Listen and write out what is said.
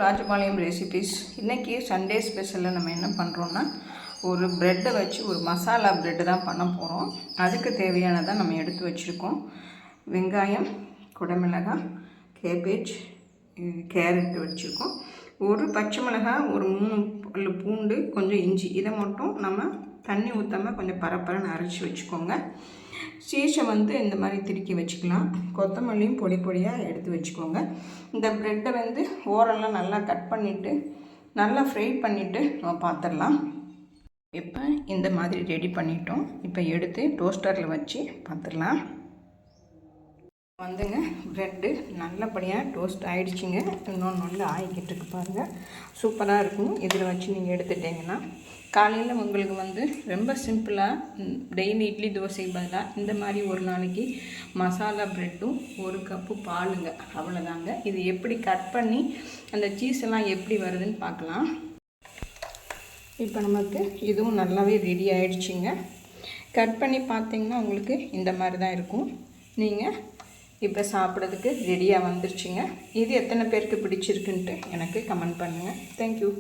Rajapalayam recipes. இன்றைக்கி Sunday ஸ்பெஷலில் நம்ம என்ன பண்ணுறோன்னா, ஒரு ப்ரெட்டை வச்சு ஒரு மசாலா ப்ரெட்டு தான் பண்ண போகிறோம். அதுக்கு தேவையானதை நம்ம எடுத்து வச்சுருக்கோம். வெங்காயம், குடமிளகாய், கேபேஜ், கேரட் வச்சுருக்கோம். ஒரு பச்சை மிளகாய், ஒரு 3 பல்லு பூண்டு, கொஞ்சம் இஞ்சி. இதை மட்டும் நம்ம தண்ணி ஊற்றாமல் கொஞ்சம் பரப்பரன்னு அரைச்சி வச்சுக்கோங்க. சீஸை இந்த மாதிரி திருக்கி வச்சுக்கலாம். கொத்தமல்லியும் பொடி பொடியாக எடுத்து வச்சுக்கோங்க. இந்த ப்ரெட்டை ஓரெல்லாம் நல்லா கட் பண்ணிவிட்டு நல்லா ஃப்ரை பண்ணிவிட்டு நம்ம பார்த்துடலாம். இப்போ இந்த மாதிரி ரெடி பண்ணிட்டோம். இப்போ எடுத்து டோஸ்டரில் வச்சு பார்த்துடலாம். ப்ரெட்டு நல்லபடியாக டோஸ்ட் ஆகிடுச்சிங்க. இன்னொன்று ஆகிக்கிட்டு இருக்கு பாருங்கள். சூப்பராக இருக்கும். இதில் வச்சு நீங்கள் எடுத்துட்டிங்கன்னா காலையில் உங்களுக்கு ரொம்ப சிம்பிளாக டெய்லி இட்லி தோசைக்கு பதிலாக இந்த மாதிரி ஒரு நாளைக்கு மசாலா ப்ரெட்டும் 1 கப்பு பாலுங்க, அவ்வளோதாங்க. இது எப்படி கட் பண்ணி அந்த சீஸ் எல்லாம் எப்படி வருதுன்னு பார்க்கலாம். இப்போ நமக்கு இதுவும் நல்லாவே ரெடி ஆகிடுச்சிங்க. கட் பண்ணி பார்த்திங்கன்னா உங்களுக்கு இந்த மாதிரி தான் இருக்கும். நீங்கள் இப்போ சாப்பிட்றதுக்கு ரெடியாக வந்துருச்சுங்க. இது எத்தனை பேருக்கு பிடிச்சிருக்குன்ட்டு எனக்கு கமெண்ட் பண்ணுங்கள். தேங்க்யூ.